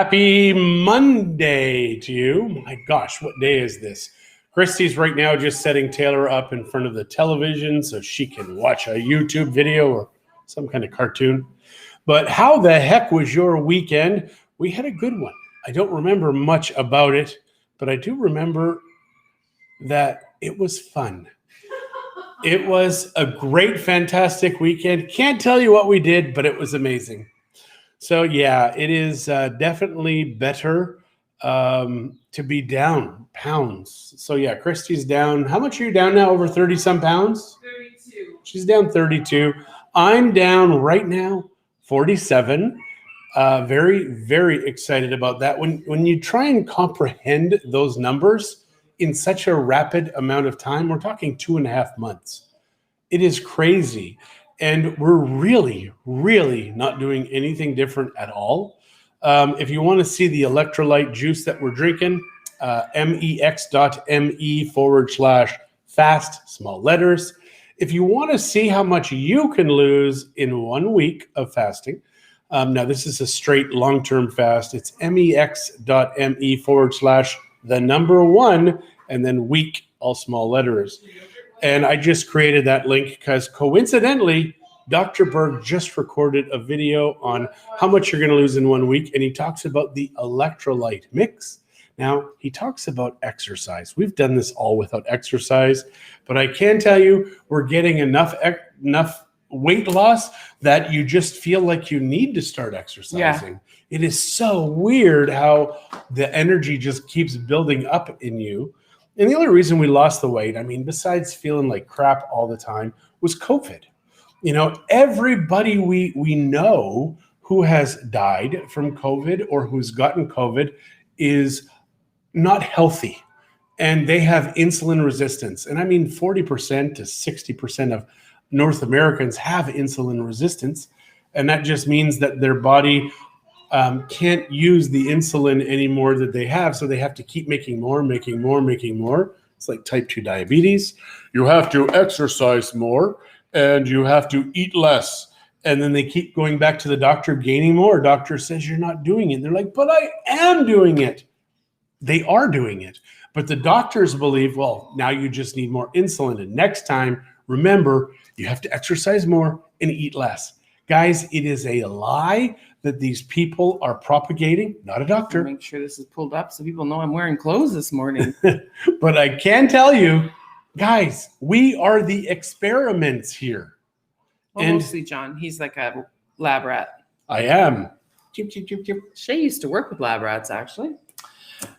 Happy Monday to you. My gosh, what day is this? Christie's right now just setting Taylor up in front of the television so she can watch a YouTube video or some kind of cartoon. But how the heck was your weekend? We had a good one. I don't remember much about it, but I do remember that it was fun. It was a great, fantastic weekend. Can't tell you what we did, but it was amazing. So yeah, it is definitely better to be down pounds. So yeah, Christie's down. How much are you down now? Over 30 some pounds? 32. She's down 32. I'm down right now 47. Very, very excited about that. When you try and comprehend those numbers in such a rapid amount of time, we're talking 2.5 months. It is crazy. And we're really, really not doing anything different at all. If you want to see the electrolyte juice that we're drinking, mex.me/fast, small letters. If you want to see how much you can lose in 1 week of fasting, now this is a straight long-term fast. It's mex.me/1 and then week, all small letters. And I just created that link because coincidentally, Dr. Berg just recorded a video on how much you're going to lose in 1 week. And he talks about the electrolyte mix. Now, he talks about exercise. We've done this all without exercise, but I can tell you we're getting enough weight loss that you just feel like you need to start exercising. Yeah. It is so weird how the energy just keeps building up in you. And the only reason we lost the weight, I mean, besides feeling like crap all the time, was COVID. You know, everybody we know who has died from COVID or who's gotten COVID is not healthy. And they have insulin resistance. And I mean, 40% to 60% of North Americans have insulin resistance. And that just means that their body can't use the insulin anymore that they have, so they have to keep making more. It's like type 2 diabetes. You have to exercise more, and you have to eat less. And then they keep going back to the doctor, gaining more. Doctor says you're not doing it. They're like, but I am doing it. They are doing it. But the doctors believe, well, now you just need more insulin. And next time, remember, you have to exercise more and eat less. Guys, it is a lie that these people are propagating, not a doctor. Make sure this is pulled up so people know I'm wearing clothes this morning. But I can tell you, guys, we are the experiments here. Well, and mostly John. He's like a lab rat. I am. Shay used to work with lab rats, actually.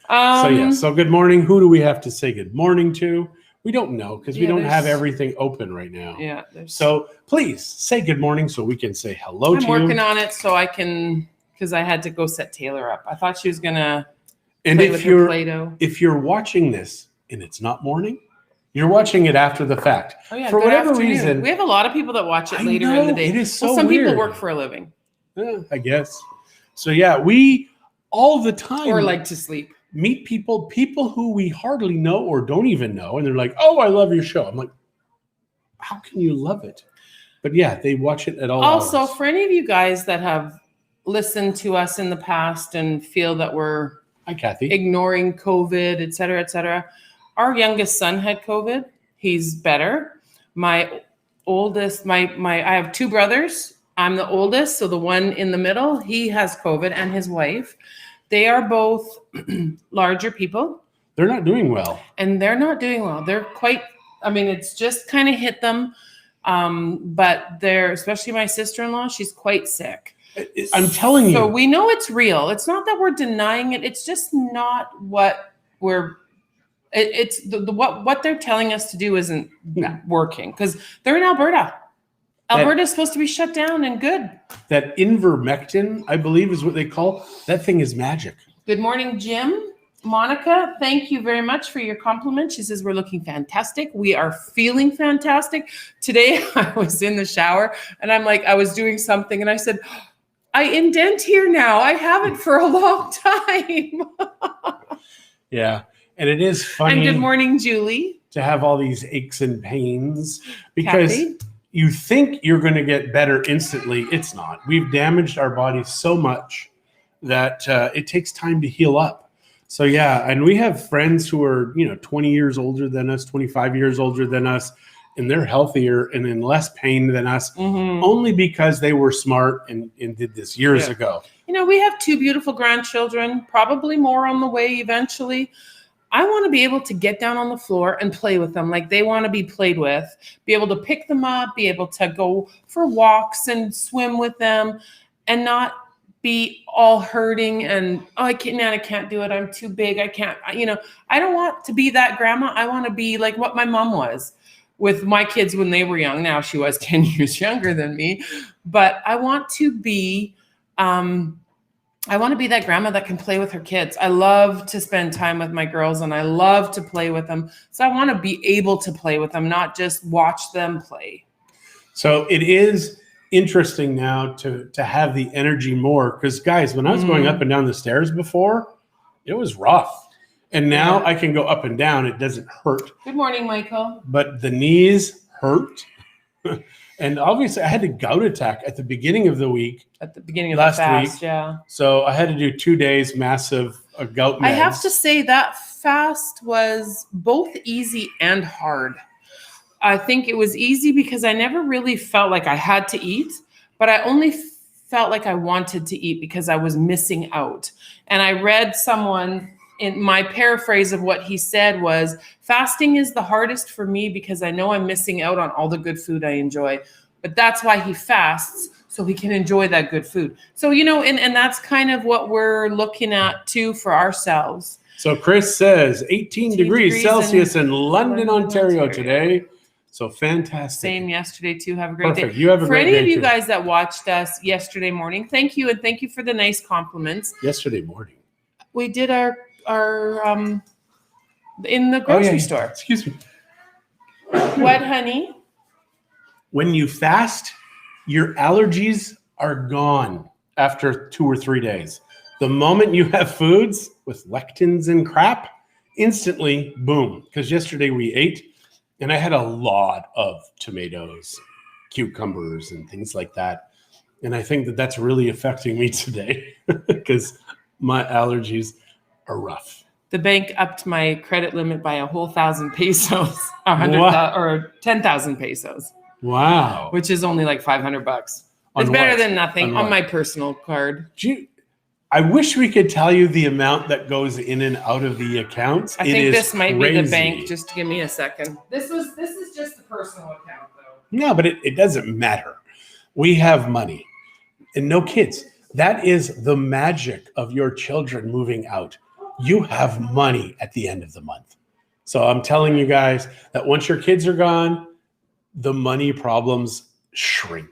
So good morning. Who do we have to say good morning to? We don't know because we don't have everything open right now. Yeah. So please say good morning so we can say hello to you. I'm working on it so I can, because I had to go set Taylor up. I thought she was going to play with her Play-Doh. If you're watching this and it's not morning, you're watching it after the fact. Oh, yeah. For whatever reason. We have a lot of people that watch it later in the day. It is so some weird. People work for a living. Yeah, I guess. So yeah, we all the time. Or like to sleep. Meet people who we hardly know or don't even know. And they're like, oh, I love your show. I'm like, how can you love it? But yeah, they watch it at all Also, hours. for any of you guys that have listened to us in the past and feel that we're Hi, Kathy. ignoring COVID, et cetera, our youngest son had COVID. He's better. My oldest, I have two brothers. I'm the oldest. So the one in the middle, he has COVID, and his wife. They are both larger people. They're not doing well. And they're not doing well. They're quite, it's just kind of hit them. But they're, especially my sister-in-law, she's quite sick. I'm telling you. So we know it's real. It's not that we're denying it. It's just not what it's what they're telling us to do isn't working because they're in Alberta. Alberta is supposed to be shut down and good. That ivermectin, I believe, is what they call that thing. Is magic. Good morning, Jim. Monica, thank you very much for your compliment. She says we're looking fantastic. We are feeling fantastic. Today I was in the shower and I was doing something and I said, I indent here now. I haven't for a long time. Yeah. And it is funny. And good morning, Julie. To have all these aches and pains because Kathy? You think you're going to get better instantly. It's not. We've damaged our bodies so much that it takes time to heal up. So yeah, and we have friends who are 20 years older than us, 25 years older than us, and they're healthier and in less pain than us, only because they were smart and did this years ago. We have 2 beautiful grandchildren, probably more on the way eventually. I want to be able to get down on the floor and play with them like they want to be played with, be able to pick them up, be able to go for walks and swim with them, and not be all hurting and, oh, I can't do it. I'm too big. I can't, I don't want to be that grandma. I want to be like what my mom was with my kids when they were young. Now she was 10 years younger than me, but I want to be, that grandma that can play with her kids. I love to spend time with my girls and I love to play with them. So I want to be able to play with them, not just watch them play. So it is interesting now to have the energy more, because guys, when I was going up and down the stairs before, it was rough. And now I can go up and down. It doesn't hurt. Good morning, Michael. But the knees hurt. And obviously I had a gout attack at the beginning of the week. At the beginning of last the fast, week. yeah. So I had to do 2 days massive gout meds. I have to say that fast was both easy and hard. I think it was easy because I never really felt like I had to eat, but I only felt like I wanted to eat because I was missing out. And I read someone, in my paraphrase of what he said was, fasting is the hardest for me because I know I'm missing out on all the good food I enjoy. But that's why he fasts, so he can enjoy that good food. So, and that's kind of what we're looking at too for ourselves. So Chris says 18 degrees Celsius in London, Ontario today. So fantastic. Same yesterday too. Have a great day. You have a great day. For any of you guys that watched us yesterday morning, thank you. And thank you for the nice compliments. Yesterday morning. We did our in the grocery store. Excuse me. What, honey? When you fast, your allergies are gone after 2 or 3 days. The moment you have foods with lectins and crap, instantly, boom. Because yesterday we ate, and I had a lot of tomatoes, cucumbers, and things like that. And I think that that's really affecting me today because my allergies are rough. The bank upped my credit limit by a whole 1,000 pesos, 100,000 or 10,000 pesos. Wow. Which is only like $500. It's better than nothing on my personal card. I wish we could tell you the amount that goes in and out of the accounts. I think this might be the bank. Just give me a second. This is just the personal account, though. No, but it doesn't matter. We have money and no kids. That is the magic of your children moving out. You have money at the end of the month. So I'm telling you guys that once your kids are gone, the money problems shrink.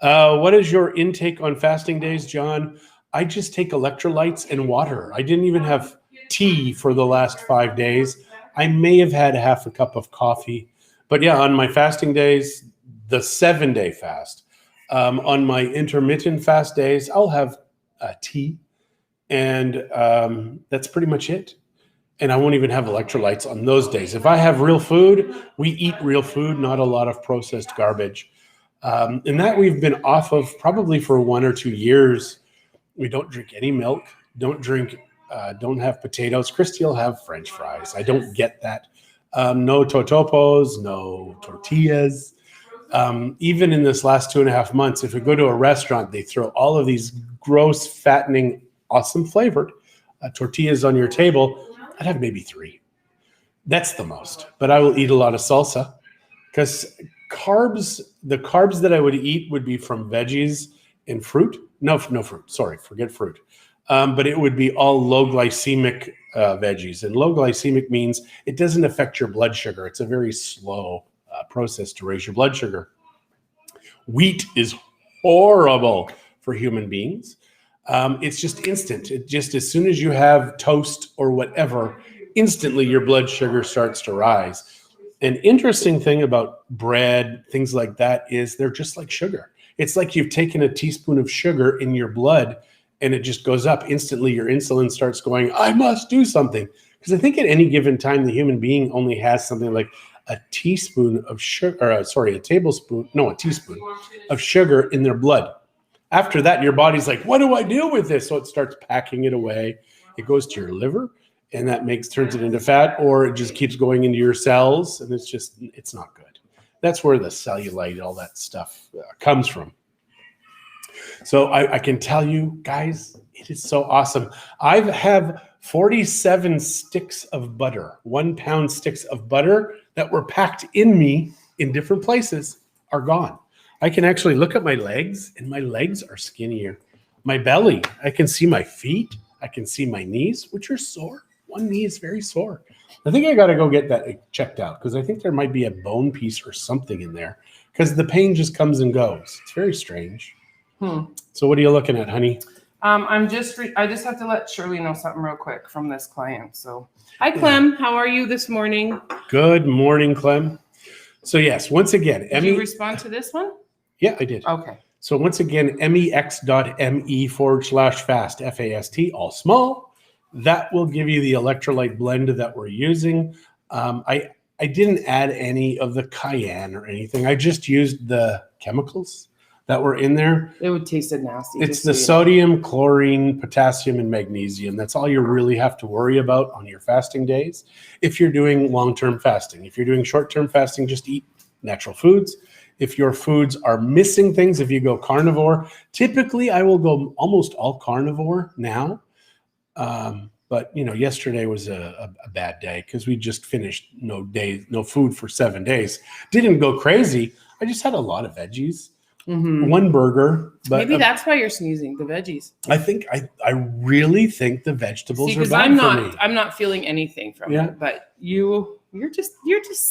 What is your intake on fasting days, John? I just take electrolytes and water. I didn't even have tea for the last 5 days. I may have had half a cup of coffee. But yeah, on my fasting days, the 7-day fast, on my intermittent fast days, I'll have tea. And that's pretty much it. And I won't even have electrolytes on those days. If I have real food, we eat real food, not a lot of processed garbage. And that we've been off of probably for 1 or 2 years. We don't drink any milk, don't have potatoes. Christie will have French fries. I don't get that. No totopos, no tortillas. Even in this last 2.5 months, if we go to a restaurant, they throw all of these gross, fattening, awesome flavored tortillas on your table. I'd have maybe 3. That's the most. But I will eat a lot of salsa because the carbs that I would eat would be from veggies and fruit. No fruit. Sorry, forget fruit. But it would be all low glycemic veggies. And low glycemic means it doesn't affect your blood sugar. It's a very slow process to raise your blood sugar. Wheat is horrible for human beings. It's just instant. It just, as soon as you have toast or whatever, instantly your blood sugar starts to rise. An interesting thing about bread, things like that, is they're just like sugar. It's like you've taken a teaspoon of sugar in your blood and it just goes up. Instantly, your insulin starts going, I must do something. Because I think at any given time, the human being only has something like a teaspoon of sugar, a teaspoon of sugar in their blood. After that, your body's like, what do I do with this? So it starts packing it away. It goes to your liver, and that turns it into fat, or it just keeps going into your cells, and it's not good. That's where the cellulite, all that stuff comes from. So I can tell you guys, it is so awesome. I have 47 sticks of butter, 1 pound sticks of butter that were packed in me in different places are gone. I can actually look at my legs, and my legs are skinnier. My belly, I can see my feet. I can see my knees, which are sore. One knee is very sore. I think I got to go get that checked out because I think there might be a bone piece or something in there because the pain just comes and goes. It's very strange. So what are you looking at, honey? I just have to let Shirley know something real quick from this client. So, hi, Clem. How are you this morning? Good morning, Clem. So yes, once again, did you respond to this one? Yeah, I did. Okay. So once again, mex.me/fast, FAST, all small. That will give you the electrolyte blend that we're using. I didn't add any of the cayenne or anything. I just used the chemicals that were in there. It would taste nasty. It's the sodium, chlorine, potassium, and magnesium. That's all you really have to worry about on your fasting days. If you're doing long-term fasting, if you're doing short-term fasting, just eat natural foods. If your foods are missing things, if you go carnivore, typically I will go almost all carnivore now. But yesterday was a bad day because we just finished no food for 7 days. Didn't go crazy. I just had a lot of veggies. One burger, but maybe that's why you're sneezing, the veggies. I think I really think the vegetables are bad for me. I'm not feeling anything from it, but you're just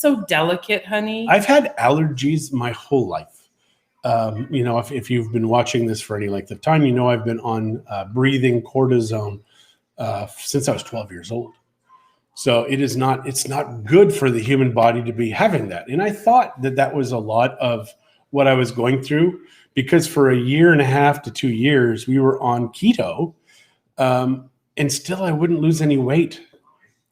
so delicate, honey. I've had allergies my whole life. If you've been watching this for any length of time, I've been on breathing cortisone since I was 12 years old. So it's not good for the human body to be having that. And I thought that was a lot of what I was going through because for 1.5 to 2 years, we were on keto and still I wouldn't lose any weight.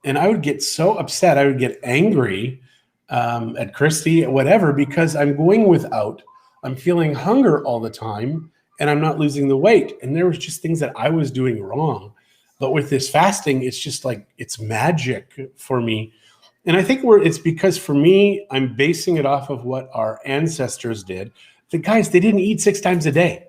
And I would get so upset. I would get angry at Christie, whatever, because I'm going without, I'm feeling hunger all the time and I'm not losing the weight. And there was just things that I was doing wrong. But with this fasting, it's just like, it's magic for me. And I think it's because for me, I'm basing it off of what our ancestors did. The guys, they didn't eat 6 times a day.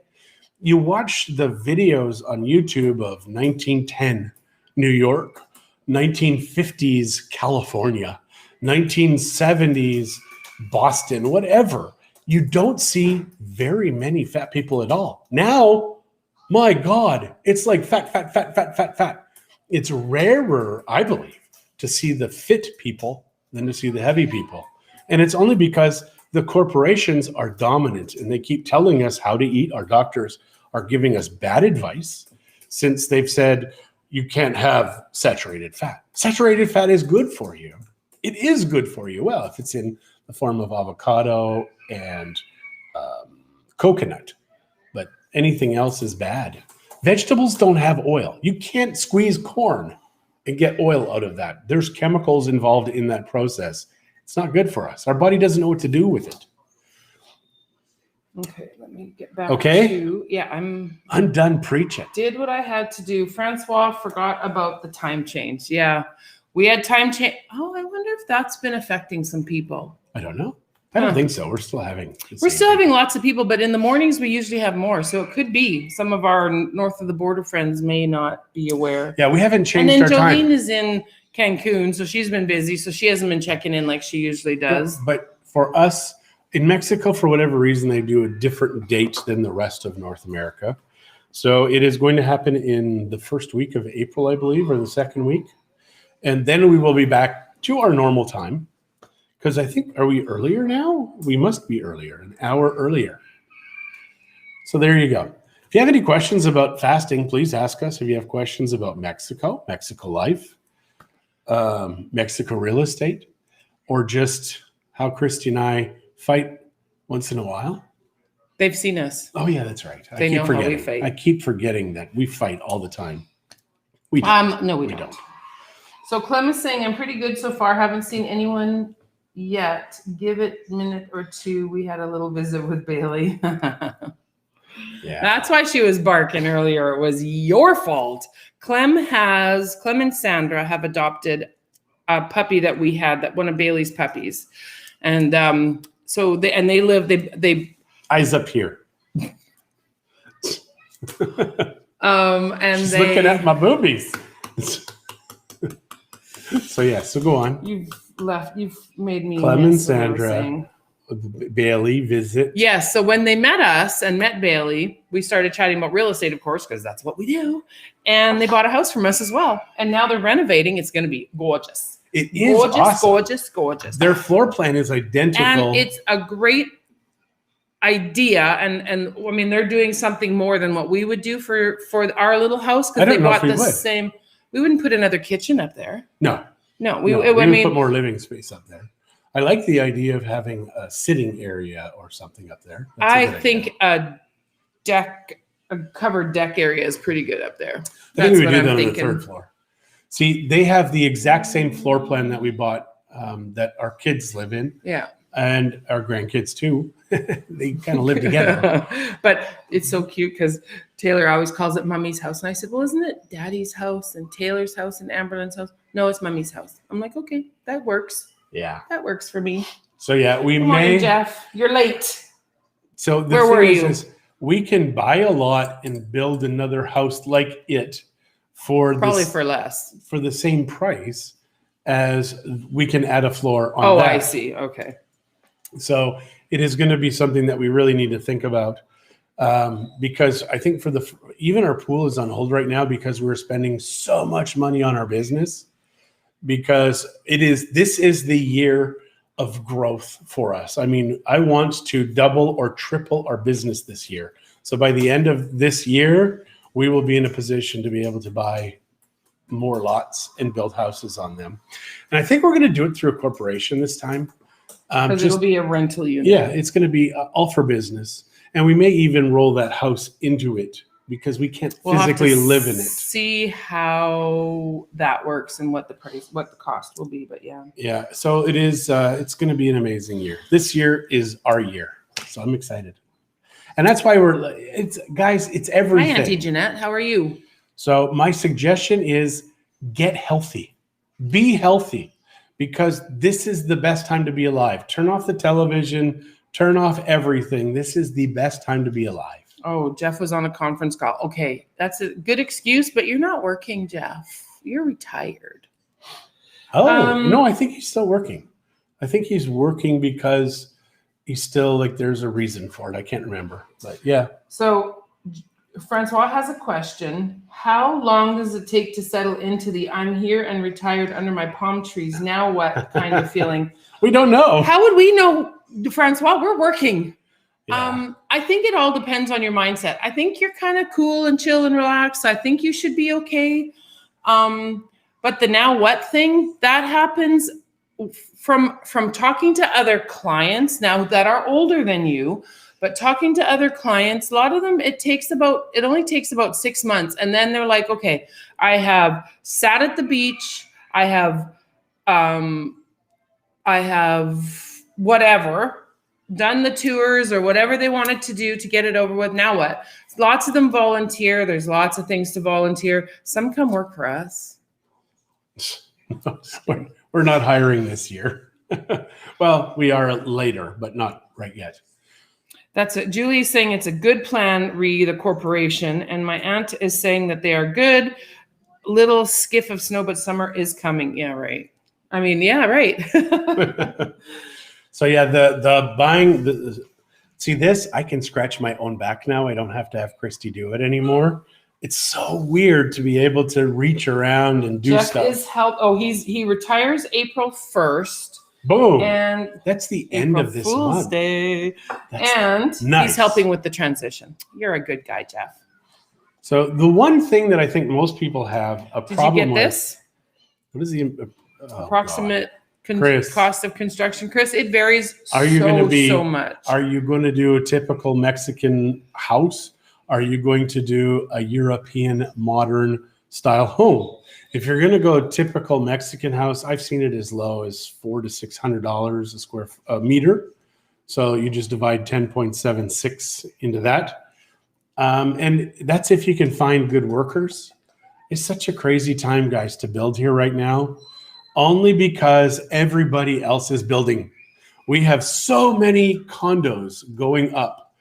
You watch the videos on YouTube of 1910 New York, 1950s California, 1970s Boston, whatever. You don't see very many fat people at all. Now, my God, it's like fat. It's rarer, I believe, to see the fit people than to see the heavy people. And it's only because the corporations are dominant and they keep telling us how to eat. Our doctors are giving us bad advice since they've said you can't have saturated fat. Saturated fat is good for you. It is good for you. Well, if it's in the form of avocado and coconut, but anything else is bad. Vegetables don't have oil. You can't squeeze corn and get oil out of that. There's chemicals involved in that process. It's not good for us. Our body doesn't know what to do with it. Okay, let me get back to, I'm done preaching. Did what I had to do. Francois forgot about the time change. Yeah, we had time change. Oh, I wonder if that's been affecting some people. I don't know. I don't think so. We're still having lots of people, but in the mornings we usually have more. So it could be some of our north of the border friends may not be aware. Yeah, we haven't changed our time. And then Jolene is in Cancun, so she's been busy, so she hasn't been checking in like she usually does. But for us in Mexico, for whatever reason, they do a different date than the rest of North America. So it is going to happen in the first week of April, I believe, or the second week. And then we will be back to our normal time. Because I think, are we earlier now? We must be earlier, an hour earlier. So there you go. If you have any questions about fasting, please ask us. If you have questions about Mexico, Mexico Life, Mexico Real Estate, or just how Christy and I fight once in a while. They've seen us. Oh, yeah, that's right. They know how we fight. I keep forgetting that we fight all the time. We don't. No, we don't. So Clem is saying, I'm pretty good so far. Haven't seen anyone yet. Give it a minute or two. We had a little visit with Bailey. Yeah. That's why she was barking earlier. It was your fault. Clem and Sandra have adopted a puppy that we had, that one of Bailey's puppies. And so they live Eyes up here. and She's looking at my boobies. So go on. You've made me Clem and miss what I was Sandra. saying. Bailey visit. Yes. So when they met us and met Bailey, we started chatting about real estate, of course, because that's what we do. And they bought a house from us as well. And now they're renovating. It's going to be gorgeous. It is awesome. Gorgeous. Their floor plan is identical. And it's a great idea. And I mean, they're doing something more than what we would do for our little house, because they bought the same. We wouldn't put another kitchen up there. No. We would put more living space up there. I like the idea of having a sitting area or something up there. I think a covered deck area is pretty good up there. I think we would do that on the third floor. See, they have the exact same floor plan that we bought, that our kids live in. Yeah. And our grandkids too. They kind of live together. But it's so cute because Taylor always calls it Mummy's house. And I said, well, isn't it Daddy's house and Taylor's house and Amberlynn's house? No, it's Mummy's house. I'm like, okay, that works. Yeah. That works for me. So yeah, Good morning, Jeff. You're late. So Where were you? Is we can buy a lot and build another house like it for less. For the same price as we can add a floor on that. I see. Okay. So it is going to be something that we really need to think about, because I think even our pool is on hold right now because we're spending so much money on our business, because this is the year of growth for us. I mean, I want to double or triple our business this year. So by the end of this year, we will be in a position to be able to buy more lots and build houses on them. And I think we're going to do it through a corporation this time. Because it'll be a rental unit. Yeah, it's going to be all for business. And we may even roll that house into it because we can't physically live in it. See how that works and what the cost will be. But yeah. Yeah. So it is, it's going to be an amazing year. This year is our year. So I'm excited. And that's why it's everything. Hi, Auntie Jeanette. How are you? So my suggestion is get healthy. Be healthy. Because this is the best time to be alive. Turn off the television, turn off everything. This is the best time to be alive. Oh, Jeff was on a conference call. Okay, that's a good excuse, but you're not working, Jeff. You're retired. Oh, no, I think he's still working. I think he's working because he's still there's a reason for it. I can't remember, but yeah. So Francois has a question. How long does it take to settle into the I'm here and retired under my palm trees? Now what kind of feeling? We don't know. How would we know, Francois? We're working. Yeah. I think it all depends on your mindset. I think you're kind of cool and chill and relaxed. I think you should be okay. But the now what thing, that happens from talking to other clients now that are older than you. But talking to other clients, a lot of them, it only takes about 6 months. And then they're like, okay, I have sat at the beach. I have whatever, done the tours or whatever they wanted to do to get it over with. Now what? Lots of them volunteer. There's lots of things to volunteer. Some come work for us. We're not hiring this year. Well, we are later, but not right yet. That's it. Julie's saying it's a good plan, the corporation. And my aunt is saying that they are good. Little skiff of snow, but summer is coming. Yeah, right. I mean, yeah, right. So yeah, the buying, see this, I can scratch my own back now. I don't have to have Christie do it anymore. It's so weird to be able to reach around and do stuff. He retires April 1st. Boom. And that's the end of this month. Day. That's and nice. He's helping with the transition. You're a good guy, Jeff. So the one thing that I think most people have a problem with. Did you get this? What is the approximate cost of construction? Chris, it varies so much. Are you going to do a typical Mexican house? Are you going to do a European modern style home? If you're going to go typical Mexican house, I've seen it as low as $400 to $600 a square meter. So you just divide 10.76 into that. And that's if you can find good workers. It's such a crazy time, guys, to build here right now, only because everybody else is building. We have so many condos going up.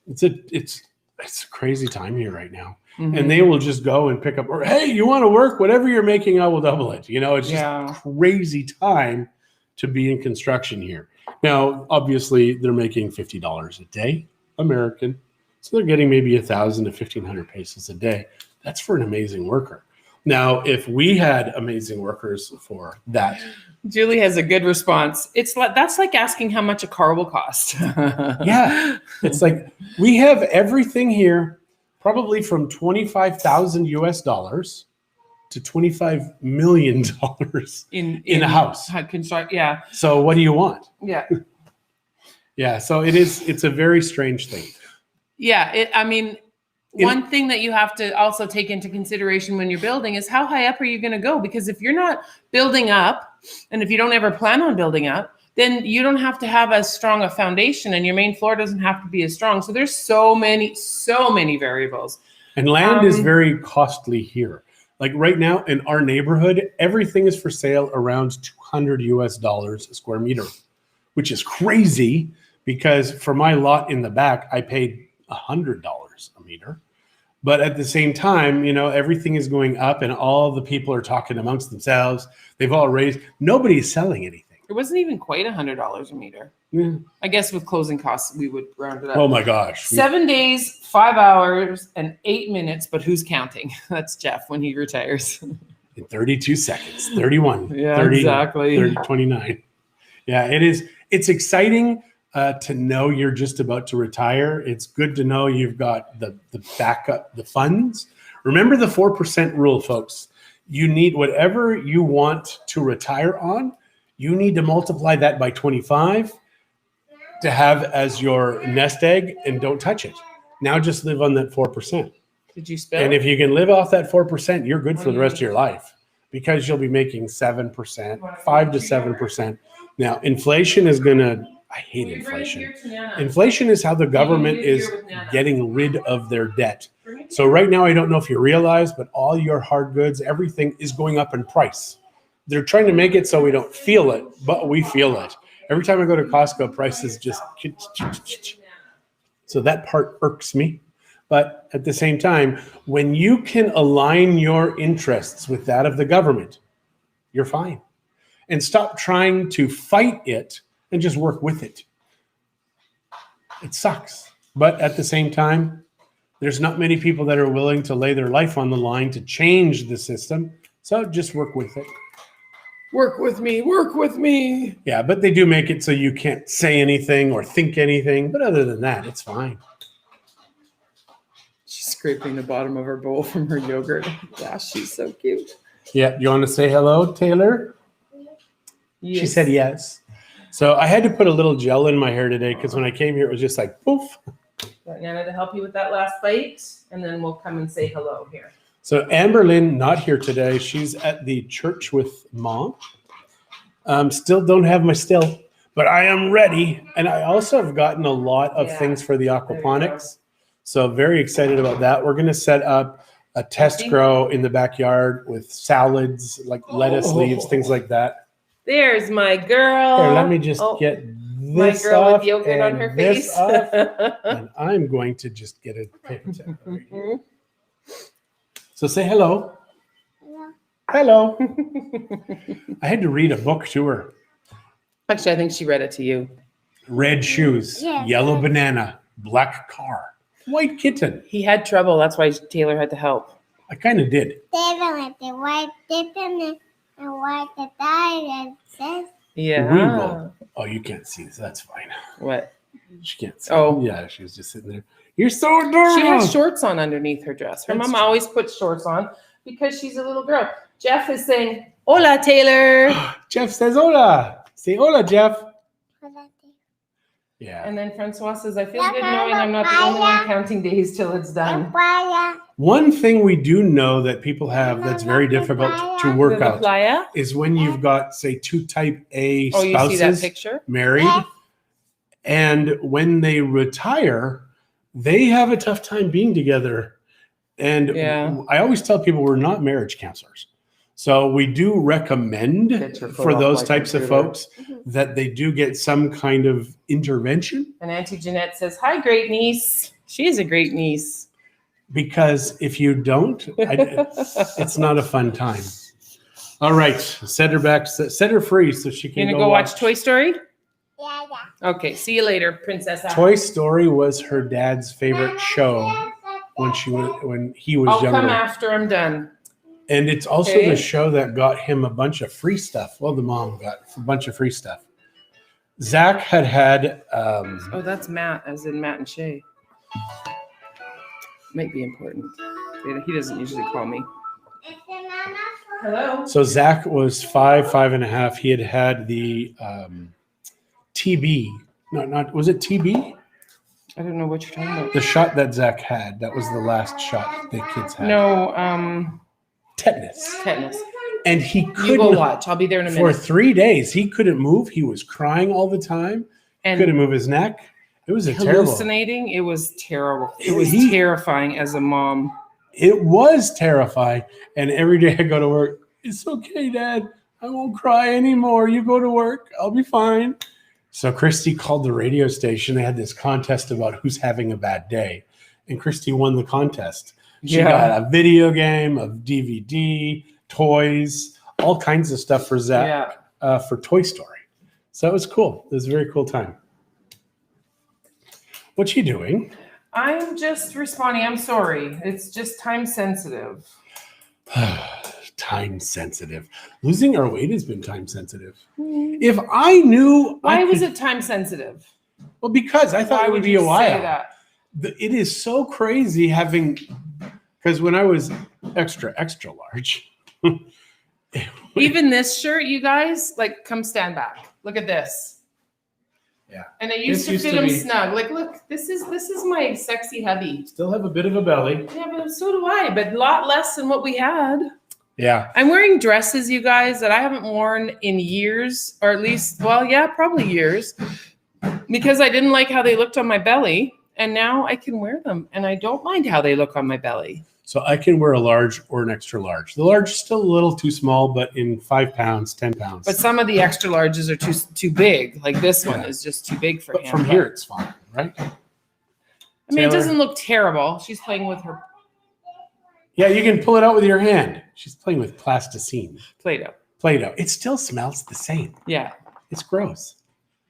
It's a crazy time here right now. Mm-hmm. And they will just go and pick up, or hey, you want to work? Whatever you're making, I will double it. It's just crazy time to be in construction here. Now, obviously, they're making $50 a day, American. So they're getting maybe 1,000 to 1,500 pesos a day. That's for an amazing worker. Now, if we had amazing workers for that. Julie has a good response. That's like asking how much a car will cost. Yeah. It's like we have everything here, probably from 25,000 US dollars to $25 million in a house. Yeah. So what do you want? Yeah. Yeah. So it's a very strange thing. Yeah. One thing that you have to also take into consideration when you're building is how high up are you going to go? Because if you're not building up, and if you don't ever plan on building up, then you don't have to have as strong a foundation, and your main floor doesn't have to be as strong. So there's so many variables. And land is very costly here. Like right now in our neighborhood, everything is for sale around $200 US a square meter, which is crazy because for my lot in the back, I paid $100 a meter. But at the same time, everything is going up and all the people are talking amongst themselves. They've all raised. Nobody's selling anything. It wasn't even quite $100 a meter. Yeah. I guess with closing costs, we would round it up. Oh my gosh. 7 days, 5 hours, and 8 minutes. But who's counting? That's Jeff when he retires. In 32 seconds, 31. Yeah, 30, exactly. 30, 29. Yeah, it is. It's exciting to know you're just about to retire. It's good to know you've got the backup, the funds. Remember the 4% rule, folks. You need whatever you want to retire on. You need to multiply that by 25 to have as your nest egg, and don't touch it. Now just live on that 4%. Did you spell? And if you can live off that 4%, you're good for the rest of your life because you'll be making 7%, 5 to 7%. Now, inflation is going to, I hate inflation. Inflation is how the government is getting rid of their debt. So right now, I don't know if you realize, but all your hard goods, everything is going up in price. They're trying to make it so we don't feel it, but we feel it. Every time I go to Costco, prices just... So that part irks me. But at the same time, when you can align your interests with that of the government, you're fine. And stop trying to fight it and just work with it. It sucks. But at the same time, there's not many people that are willing to lay their life on the line to change the system. So just work with it. Work with me, work with me. Yeah, but they do make it so you can't say anything or think anything. But other than that, it's fine. She's scraping the bottom of her bowl from her yogurt. Gosh, she's so cute. Yeah, you want to say hello, Taylor? Yes. She said yes. So I had to put a little gel in my hair today because when I came here, it was just like poof. Got Nana to help you with that last bite, and then we'll come and say hello here. So Amberlyn, not here today. She's at the church with Mom. Still don't have my still, but I am ready. And I also have gotten a lot of things for the aquaponics. So very excited about that. We're going to set up a test grow in the backyard with salads, like lettuce leaves, things like that. There's my girl. Here, let me just get this my girl off with yogurt on her face. And I'm going to just get a paper towel right here. So say hello. Hello. I had to read a book to her. Actually, I think she read it to you. Red shoes, yellow banana, black car, white kitten. He had trouble. That's why Taylor had to help. I kind of did. Yeah. We will. Oh, you can't see this. That's fine. What? She can't see. Oh. Yeah, she was just sitting there. You're so adorable. She has shorts on underneath her dress. Her That's mom true. always puts shorts on because she's a little girl. Jeff is saying, hola, Taylor. Jeff says hola. Say hola, Jeff. Yeah. And then Francois says, I feel good knowing I'm not the only one counting days till it's done. One thing we do know that people have that's very difficult to work out Playa? is when you've got, say, two type A Oh, you see that spouses picture? married, and when they retire, they have a tough time being together. And Yeah. I always tell people we're not marriage counselors. So we do recommend for those types of folks that they do get some kind of intervention. And Auntie Jeanette says, "Hi, great niece." She is a great niece. Because if you don't, it's not a fun time. All right, set her free so she can You gonna go watch Toy Story? Yeah. Okay, see you later, Princess. Toy Story was her dad's favorite show when he was I'll younger. come after I'm done. And it's also the show that got him a bunch of free stuff. Well, the mom got a bunch of free stuff. Zach had Oh, that's Matt, as in Matt and Shay. Might be important. He doesn't usually call me. Hello. So Zach was 5.5. He had the TB. Not was it TB? I don't know what you're talking about. The shot that Zach had. That was the last shot the kids had. No, Tetanus. tetanus. And he You couldn't go watch. I'll be there in a for minute. 3 days. He couldn't move. He was crying all the time. And Couldn't move his neck. It was a terrible. hallucinating. It was terrible. It was terrifying as a mom. It was terrifying. And every day I go to work, it's okay, Dad. I won't cry anymore. You go to work. I'll be fine. So Christie called the radio station. They had this contest about who's having a bad day. And Christie won the contest. She got a video game, a DVD, toys, all kinds of stuff for Zach for Toy Story. So it was cool. It was a very cool time. What's she doing? I'm just responding. I'm sorry. It's just time sensitive. Time sensitive. Losing our weight has been time sensitive. If I knew, Why was it time sensitive? Well, because I thought Why it would would be you a while. say that? It is so crazy having, because when I was extra large. Even this shirt, you guys, like, come stand back. Look at this. Yeah. And it used to fit him snug. Like, look, this is my sexy hubby. Still have a bit of a belly. Yeah, but so do I, but a lot less than what we had. Yeah. I'm wearing dresses, you guys, that I haven't worn in years, or at least, well, yeah, probably years, because I didn't like how they looked on my belly. And now I can wear them, and I don't mind how they look on my belly. So I can wear a large or an extra large. The large is still a little too small, but in 5 pounds, 10 pounds. But some of the extra larges are too big. Like this one is just too big for but him. from here, it's fine, right? I mean, it doesn't look terrible. She's playing with her Yeah, you can pull it out with your hand. She's playing with plasticine. Play-Doh. Play-Doh. It still smells the same. Yeah. It's gross.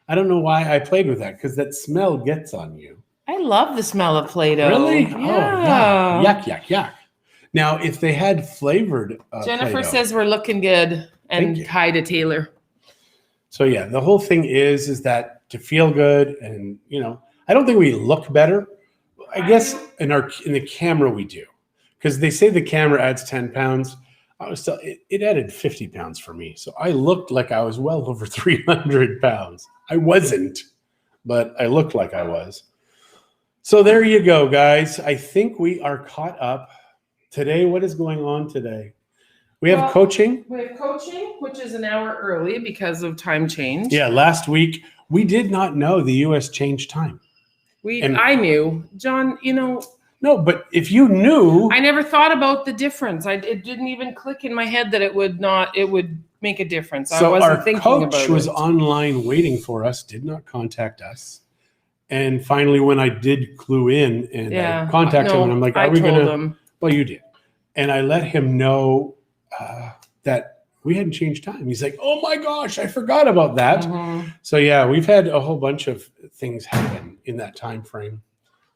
I don't know why I played with that, because that smell gets on you. I love the smell of Play-Doh. Really? Yeah. Oh, yuck, yuck, yuck. Now, if they had flavored Jennifer Play-Doh, says we're looking good. And hi to Taylor. So yeah, the whole thing is that to feel good, and I don't think we look better. I guess in the camera we do, because they say the camera adds 10 pounds. It added 50 pounds for me, so I looked like I was well over 300 pounds. I wasn't, but I looked like I was. So there you go, guys. I think we are caught up. Today, what is going on today? We have coaching. We have coaching, which is an hour early because of time change. Yeah, last week, we did not know the U.S. changed time. I knew. John, No, but if you knew. I never thought about the difference. It didn't even click in my head that it would make a difference. I wasn't thinking about it. So our coach was online waiting for us, did not contact us. And finally, when I did clue in and I contacted him, and I'm like, are we going to? Well, you did. And I let him know that we hadn't changed time. He's like, oh my gosh, I forgot about that. Mm-hmm. So yeah, we've had a whole bunch of things happen in that time frame.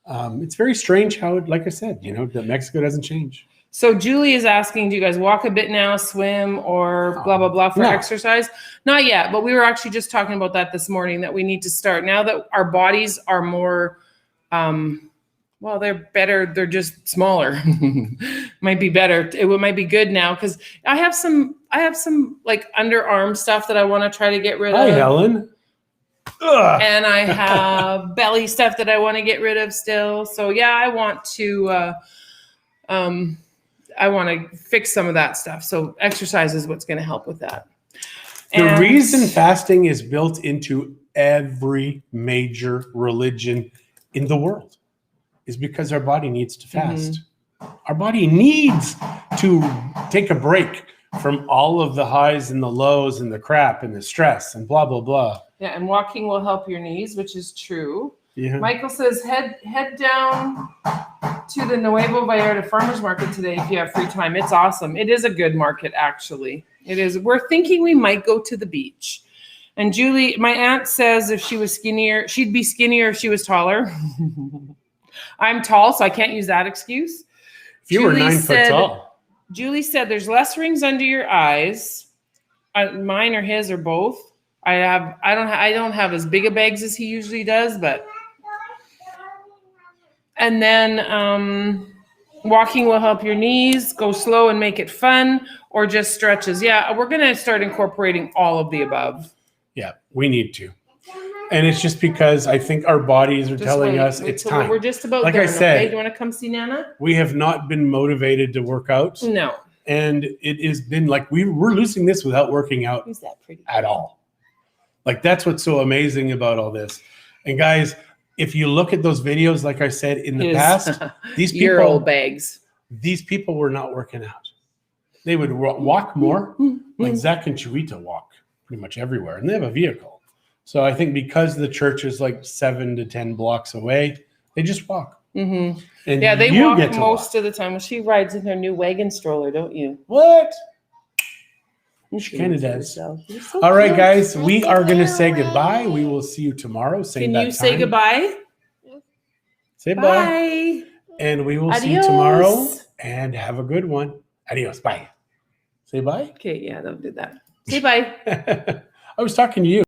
It's very strange how, like I said, that Mexico doesn't change. So Julie is asking, do you guys walk a bit now, swim, or blah, blah, blah for exercise? Not yet, but we were actually just talking about that this morning, that we need to start now that our bodies are more, they're better. They're just smaller. Might be better. It might be good now, because I have some like underarm stuff that I want to try to get rid of. Hi, Helen. Ugh. And I have belly stuff that I want to get rid of still. So yeah, I want to fix some of that stuff. So exercise is what's going to help with that. The reason fasting is built into every major religion in the world. is because our body needs to fast. Our body needs to take a break from all of the highs and the lows and the crap and the stress and blah, blah, blah. Yeah, and walking will help your knees, which is true. Yeah. Michael says, head down to the Nuevo Vallarta Farmers Market today if you have free time. It's awesome. It is a good market, actually. It is. We're thinking we might go to the beach. And Julie, my aunt says if she was skinnier, she'd be skinnier if she was taller. I'm tall, so I can't use that excuse. If you were 9 foot tall. Julie said there's less rings under your eyes. Mine or his or both. I don't have as big a bags as he usually does, but. And then walking will help your knees. Go slow and make it fun, or just stretches. Yeah, we're gonna start incorporating all of the above. Yeah, we need to. And it's just because I think our bodies are telling us it's time. We're just about like done, I said, okay? Do you want to come see Nana? We have not been motivated to work out. No. And it has been like we're losing this without working out Who's that pretty? at all. Like that's what's so amazing about all this. And guys, if you look at those videos, like I said in the past, these people, your old bags. These people were not working out. They would walk more. Like Zach and Chuita walk pretty much everywhere, and they have a vehicle. So I think because the church is like 7 to 10 blocks away, they just walk. And yeah, they walk most of the time. Well, she rides in her new wagon stroller, don't you? What? She kind of does. So all right, cute. guys, we are going to say goodbye. We will see you tomorrow. Same Can you say goodbye? Say bye. And we will see you tomorrow. And have a good one. Adios. Bye. Say bye. Okay, yeah, don't do that. Say bye. I was talking to you.